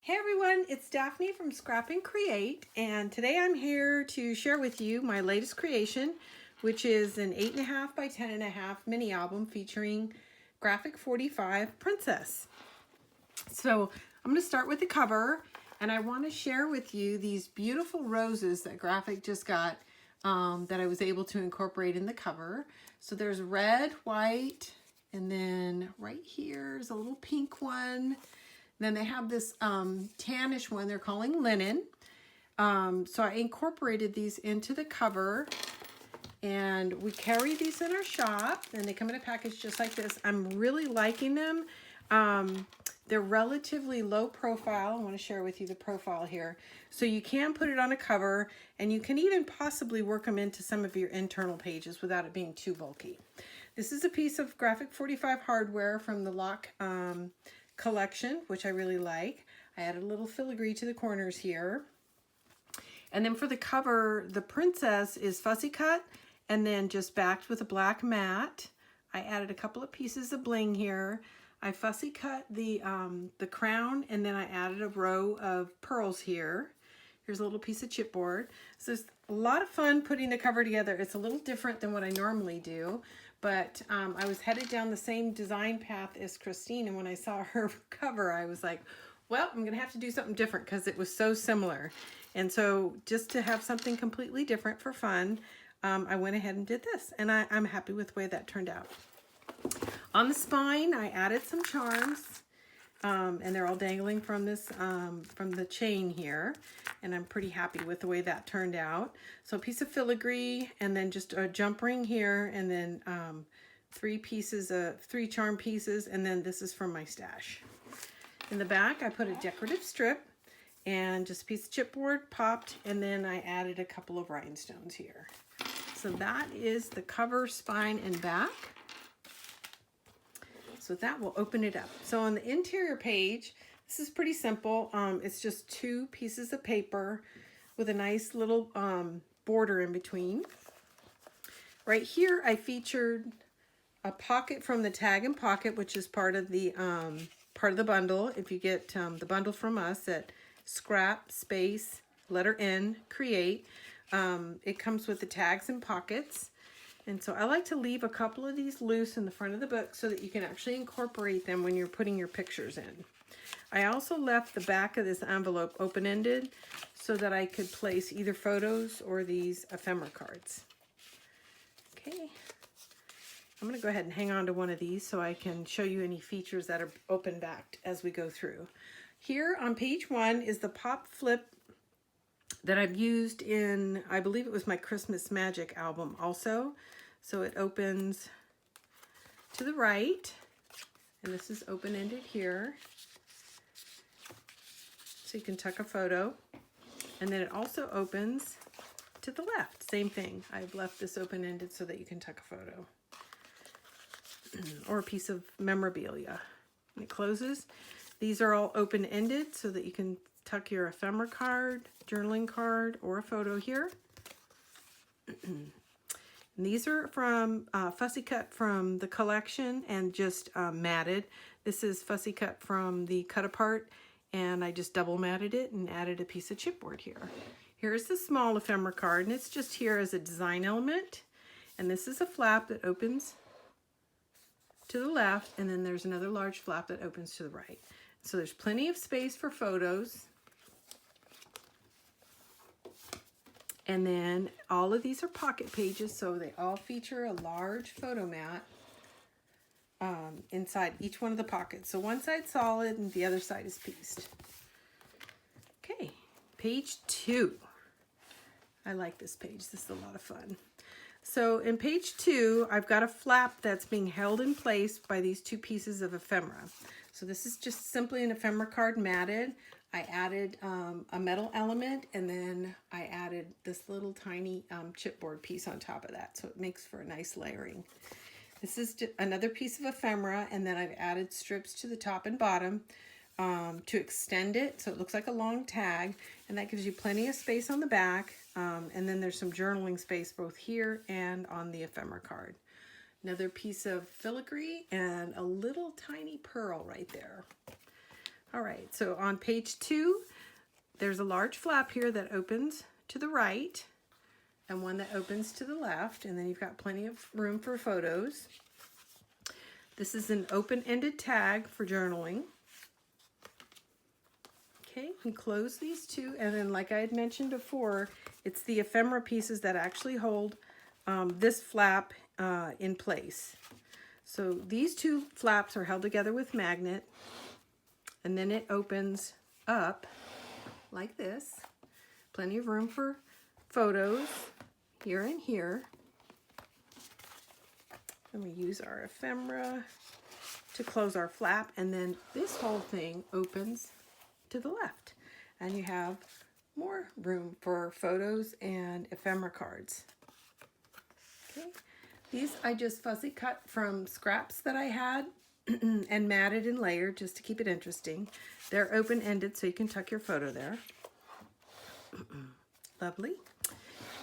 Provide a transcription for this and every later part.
Hey everyone, it's Daphne from Scrap and Create, and today I'm here to share with you my latest creation, which is an 8.5 by 10.5 mini album featuring Graphic 45 Princess. So I'm going to start with the cover, and I want to share with you these beautiful roses that Graphic just got that I was able to incorporate in the cover. So there's red, white, and then right here is a little pink one. Then they have this tannish one they're calling linen. So I incorporated these into the cover, and we carry these in our shop, and they come in a package just like this. I'm really liking them. They're relatively low profile. I want to share with you the profile here. So you can put it on a cover, and you can even possibly work them into some of your internal pages without it being too bulky. This is a piece of Graphic 45 hardware from the Lock collection, which I really like. I added a little filigree to the corners here. And then for the cover, the princess is fussy cut and then just backed with a black mat. I added a couple of pieces of bling here. I fussy cut the crown, and then I added a row of pearls here. Here's a little piece of chipboard. So it's a lot of fun putting the cover together. It's a little different than what I normally do, but I was headed down the same design path as Christine, and when I saw her cover, I was like, well, I'm gonna have to do something different because it was so similar. And so just to have something completely different for fun, I went ahead and did this, and I'm happy with the way that turned out. On the spine, I added some charms, and they're all dangling from this from the chain here, and I'm pretty happy with the way that turned out. So a piece of filigree, and then just a jump ring here, and then three charm pieces, and then this is from my stash. In the back, I put a decorative strip and just a piece of chipboard popped, and then I added a couple of rhinestones here. So that is the cover, spine, and back. So that will open it up. So on the interior page, this is pretty simple. It's just two pieces of paper with a nice little border in between. Right here, I featured a pocket from the Tag and Pocket, which is part of the bundle. If you get the bundle from us at Scrap Space letter N Create, it comes with the tags and pockets. And so I like to leave a couple of these loose in the front of the book so that you can actually incorporate them when you're putting your pictures in. I also left the back of this envelope open-ended so that I could place either photos or these ephemera cards. Okay, I'm going to go ahead and hang on to one of these so I can show you any features that are open-backed as we go through. Here on page 1 is the pop flip that I've used in, I believe it was my Christmas Magic album also. So it opens to the right, and this is open-ended here. So you can tuck a photo. And then it also opens to the left, same thing. I've left this open-ended so that you can tuck a photo. Or a piece of memorabilia. And it closes. These are all open-ended so that you can tuck your ephemera card, journaling card, or a photo here. And these are from fussy cut from the collection and just matted. This is fussy cut from the cut apart, and I just double matted it and added a piece of chipboard here. Here's the small ephemera card, and it's just here as a design element. And this is a flap that opens to the left, and then there's another large flap that opens to the right. So there's plenty of space for photos. And then all of these are pocket pages, so they all feature a large photo mat inside each one of the pockets. So one side's solid and the other side is pieced. Okay, page 2. I like this page. This is a lot of fun. So in page 2, I've got a flap that's being held in place by these two pieces of ephemera. So this is just simply an ephemera card matted. I added a metal element, and then I added this little tiny chipboard piece on top of that, so it makes for a nice layering. This is just another piece of ephemera, and then I've added strips to the top and bottom to extend it so it looks like a long tag, and that gives you plenty of space on the back, and then there's some journaling space both here and on the ephemera card. Another piece of filigree and a little tiny pearl right there. All right, so on page 2, there's a large flap here that opens to the right and one that opens to the left, and then you've got plenty of room for photos. This is an open-ended tag for journaling. Okay, you close these two, and then like I had mentioned before, it's the ephemera pieces that actually hold this flap in place. So these two flaps are held together with magnet, and then it opens up like this. Plenty of room for photos here and here. And we use our ephemera to close our flap, and then this whole thing opens to the left, and you have more room for photos and ephemera cards. Okay, these I just fussy cut from scraps that I had and matted and layered just to keep it interesting. They're open-ended, so you can tuck your photo there. Lovely.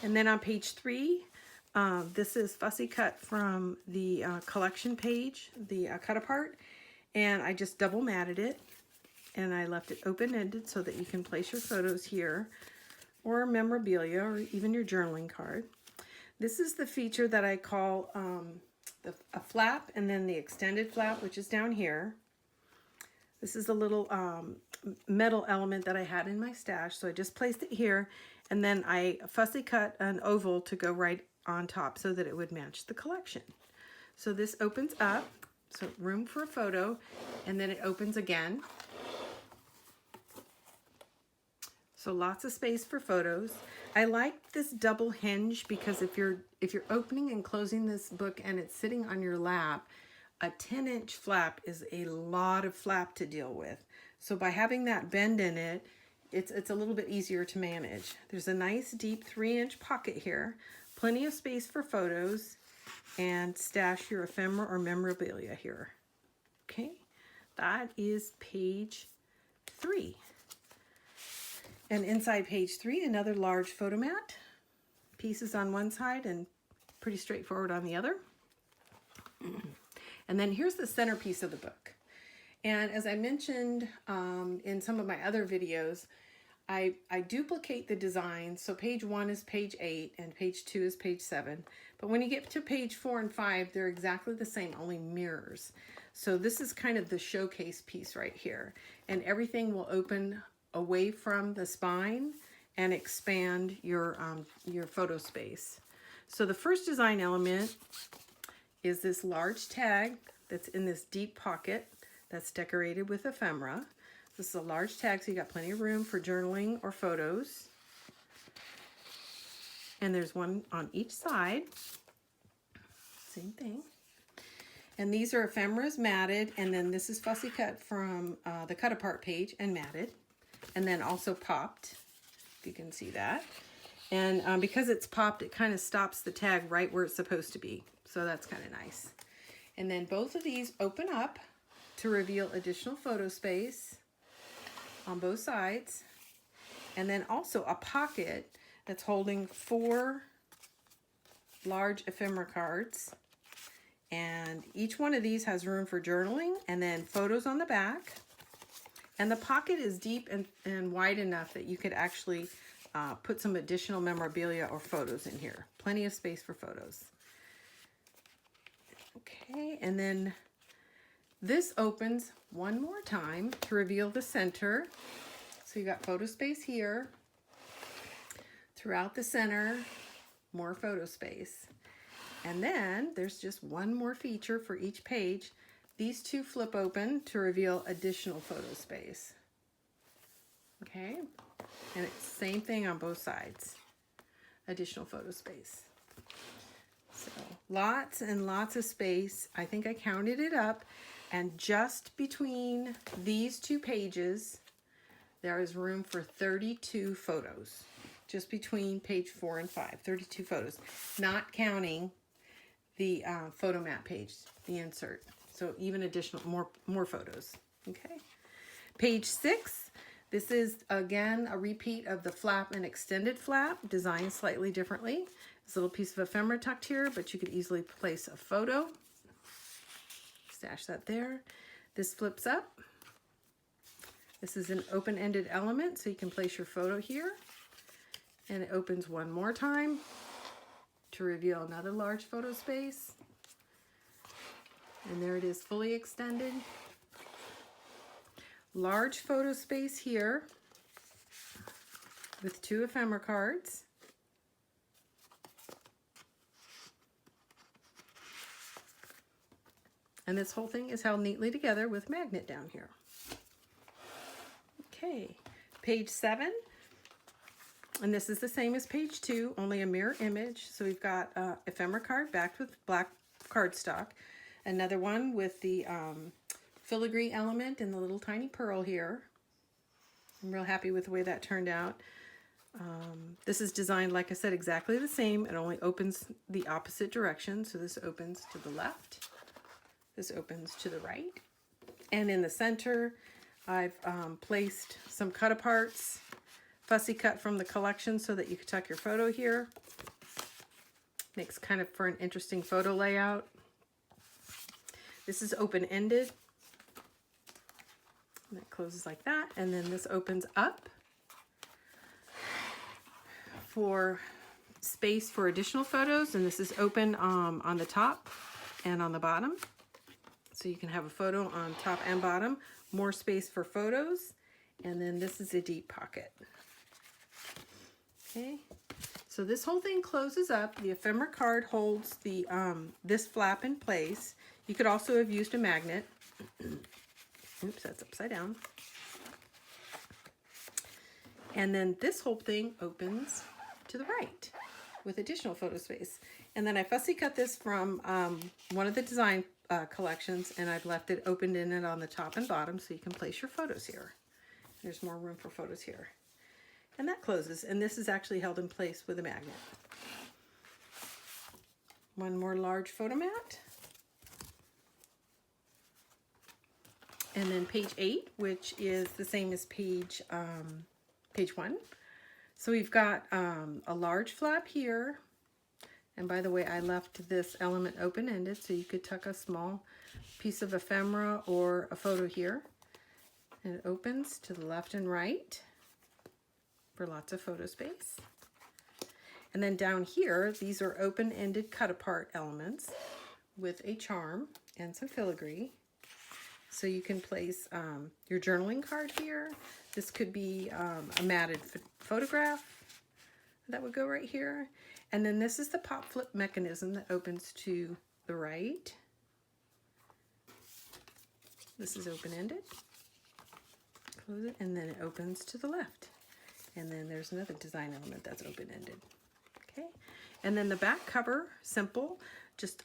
And then on page 3, this is fussy cut from the collection page, the cut apart, and I just double matted it, and I left it open-ended so that you can place your photos here, or memorabilia, or even your journaling card. This is the feature that I call a flap, and then the extended flap, which is down here. This is a little metal element that I had in my stash, so I just placed it here, and then I fussy cut an oval to go right on top so that it would match the collection. So this opens up, so room for a photo, and then it opens again. So lots of space for photos. I like this double hinge because if you're opening and closing this book and it's sitting on your lap, a 10-inch flap is a lot of flap to deal with. So by having that bend in it, it's a little bit easier to manage. There's a nice deep 3-inch pocket here, plenty of space for photos, and stash your ephemera or memorabilia here. Okay, that is page 3. And inside page 3, another large photo mat. Pieces on one side and pretty straightforward on the other. And then here's the centerpiece of the book. And as I mentioned in some of my other videos, I duplicate the design. So page 1 is page 8 and page 2 is page 7. But when you get to page 4 and 5, they're exactly the same, only mirrors. So this is kind of the showcase piece right here. And everything will open away from the spine and expand your photo space. So the first design element is this large tag that's in this deep pocket that's decorated with ephemera. This is a large tag, so you got plenty of room for journaling or photos. And there's one on each side. Same thing. And these are ephemeras matted, and then this is fussy cut from the cut apart page and matted. And then also popped, if you can see that. And because it's popped, it kind of stops the tag right where it's supposed to be. So that's kind of nice. And then both of these open up to reveal additional photo space on both sides. And then also a pocket that's holding 4 large ephemera cards. And each one of these has room for journaling and then photos on the back. And the pocket is deep and wide enough that you could actually put some additional memorabilia or photos in here. Plenty of space for photos. Okay, and then this opens one more time to reveal the center. So you got photo space here. Throughout the center, more photo space. And then there's just one more feature for each page. These two flip open to reveal additional photo space. Okay, and it's the same thing on both sides. Additional photo space. So lots and lots of space. I think I counted it up, and just between these two pages, there is room for 32 photos. Just between page 4 and 5, 32 photos, not counting the photo mat page, the insert. So even additional, more photos, okay? Page 6, this is again a repeat of the flap and extended flap, designed slightly differently. This little piece of ephemera tucked here, but you could easily place a photo. Stash that there. This flips up. This is an open-ended element, so you can place your photo here. And it opens one more time to reveal another large photo space. And there it is, fully extended. Large photo space here with 2 ephemera cards. And this whole thing is held neatly together with magnet down here. Okay, page 7. And this is the same as page 2, only a mirror image. So we've got ephemera card backed with black cardstock. Another one with the filigree element and the little tiny pearl here. I'm real happy with the way that turned out. This is designed, like I said, exactly the same. It only opens the opposite direction. So this opens to the left. This opens to the right. And in the center, I've placed some cut-aparts, fussy cut from the collection so that you can tuck your photo here. Makes kind of for an interesting photo layout. This is open-ended. And it closes like that. And then this opens up for space for additional photos. And this is open on the top and on the bottom. So you can have a photo on top and bottom. More space for photos. And then this is a deep pocket. Okay, so this whole thing closes up. The ephemera card holds the this flap in place. You could also have used a magnet. Oops, that's upside down. And then this whole thing opens to the right with additional photo space. And then I fussy cut this from one of the design collections, and I've left it opened in it on the top and bottom so you can place your photos here. There's more room for photos here. And that closes, and this is actually held in place with a magnet. One more large photo mat. And then page 8, which is the same as page 1. So we've got a large flap here. And by the way, I left this element open-ended so you could tuck a small piece of ephemera or a photo here. And it opens to the left and right for lots of photo space. And then down here, these are open-ended cut-apart elements with a charm and some filigree. So you can place your journaling card here. This could be a matted photograph that would go right here. And then this is the pop flip mechanism that opens to the right. This is open-ended. Close it, and then it opens to the left. And then there's another design element that's open-ended. Okay, and then the back cover, simple, just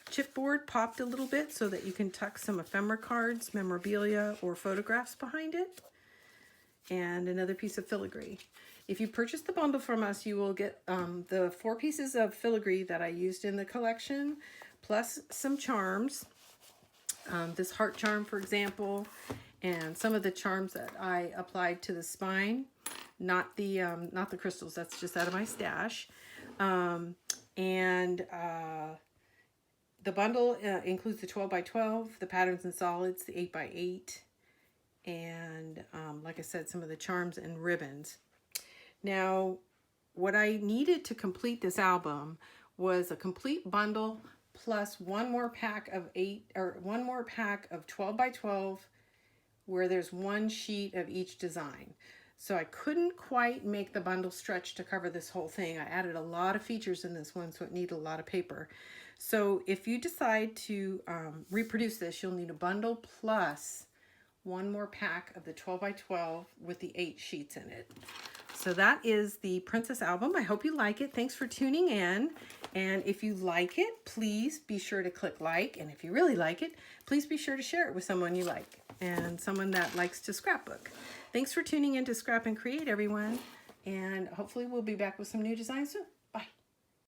chipboard popped a little bit so that you can tuck some ephemera cards, memorabilia, or photographs behind it. And another piece of filigree. If you purchase the bundle from us, you will get the 4 pieces of filigree that I used in the collection, plus some charms. This heart charm, for example, and some of the charms that I applied to the spine. Not the crystals, that's just out of my stash. The bundle includes the 12 by 12, the patterns and solids, the 8 by 8, and like I said, some of the charms and ribbons. Now, what I needed to complete this album was a complete bundle plus one more pack of 12 by 12 where there's one sheet of each design. So I couldn't quite make the bundle stretch to cover this whole thing. I added a lot of features in this one, so it needed a lot of paper. So if you decide to reproduce this, you'll need a bundle plus one more pack of the 12 by 12 with the 8 sheets in it. So that is the Princess album. I hope you like it. Thanks for tuning in. And if you like it, please be sure to click like. And if you really like it, please be sure to share it with someone you like and someone that likes to scrapbook. Thanks for tuning in to Scrap and Create, everyone. And hopefully we'll be back with some new designs soon.